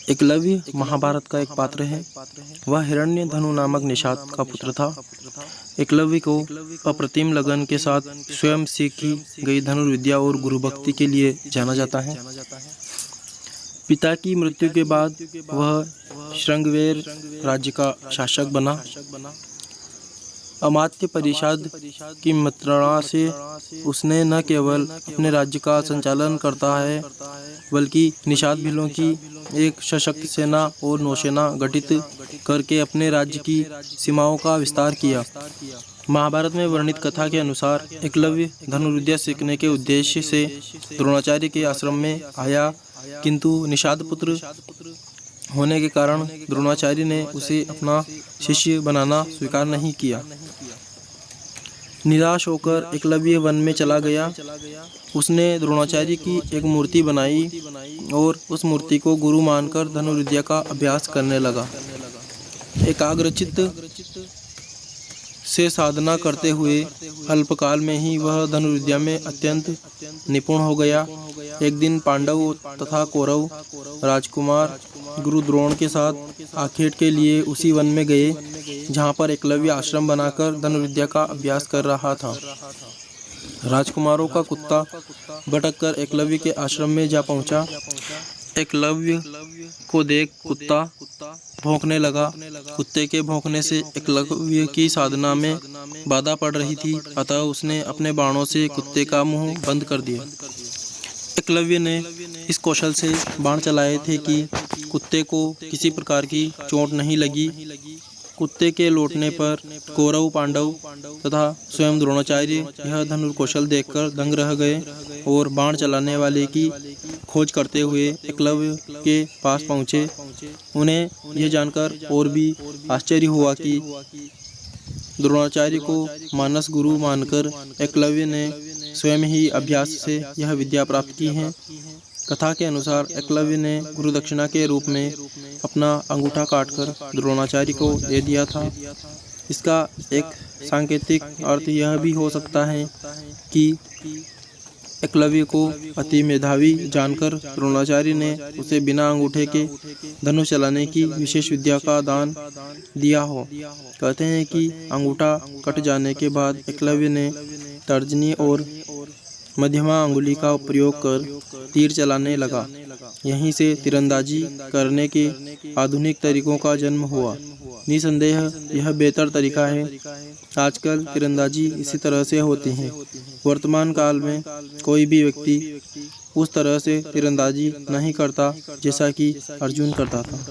एकलव्य महाभारत का एक पात्र है। वह हिरण्यधनु नामक निषाद का पुत्र था। एकलव्य को अप्रतिम लगन के साथ स्वयं सीखी गई धनुर्विद्या और गुरु भक्ति के लिए जाना जाता है। पिता की मृत्यु के बाद वह श्रृंगवेर राज्य का शासक बना। अमात्य परिषद की मंत्रणा से उसने न केवल अपने राज्य का संचालन करता है बल्कि निषाद भीलों की एक सशक्त सेना और नौसेना गठित करके अपने राज्य की सीमाओं का विस्तार किया। महाभारत में वर्णित कथा के अनुसार एकलव्य धनुर्विद्या सीखने के उद्देश्य से द्रोणाचार्य के आश्रम में आया, किंतु निषाद पुत्र होने के कारण द्रोणाचार्य ने उसे अपना शिष्य बनाना स्वीकार नहीं किया। निराश होकर एकलव्य वन में चला गया। उसने द्रोणाचार्य की एक मूर्ति बनाई और उस मूर्ति को गुरु मानकर धनुर्विद्या का अभ्यास करने लगा। एकाग्रचित्त से साधना करते हुए अल्पकाल में ही वह धनुर्विद्या में अत्यंत निपुण हो गया। एक दिन पांडव तथा कौरव राजकुमार गुरु द्रोण के साथ आखेट के लिए उसी वन में गए जहाँ पर एकलव्य आश्रम बनाकर धनुर्विद्या का अभ्यास कर रहा था। राजकुमारों का कुत्ता भटककर एकलव्य के आश्रम में जा पहुँचा। एकलव्य को देख कुत्ता भौंकने लगा। कुत्ते के भौंकने से एकलव्य की साधना में बाधा पड़ रही थी, अतः उसने अपने बाणों से कुत्ते का मुंह बंद कर दिया। एकलव्य ने इस कौशल से बाण चलाए थे कि कुत्ते को किसी प्रकार की चोट नहीं लगी। कुत्ते के लौटने पर कौरव, पांडव तथा स्वयं द्रोणाचार्य यह धनुर्कौशल देखकर दंग रह गए और बाण चलाने वाले की खोज करते हुए एकलव्य के पास पहुँचे। उन्हें यह जानकर और भी आश्चर्य हुआ कि द्रोणाचार्य को मानस गुरु मानकर एकलव्य ने स्वयं ही अभ्यास से यह विद्या प्राप्त की है। कथा के अनुसार एकलव्य ने गुरु दक्षिणा के रूप में अपना अंगूठा काटकर द्रोणाचार्य को दे दिया था। इसका एक सांकेतिक अर्थ यह भी हो सकता है कि एकलव्य को अति मेधावी जानकर द्रोणाचार्य ने उसे बिना अंगूठे के धनुष चलाने की विशेष विद्या का दान दिया हो। कहते हैं कि अंगूठा कट जाने के बाद एकलव्य ने तर्जनी और मध्यमा अंगुली का प्रयोग कर तीर चलाने लगा। यहीं से तीरंदाजी करने के आधुनिक तरीकों का जन्म हुआ। निसंदेह यह बेहतर तरीका है। आजकल तीरंदाजी इसी तरह से होती है। वर्तमान काल में कोई भी व्यक्ति उस तरह से तीरंदाजी नहीं करता जैसा कि अर्जुन करता था।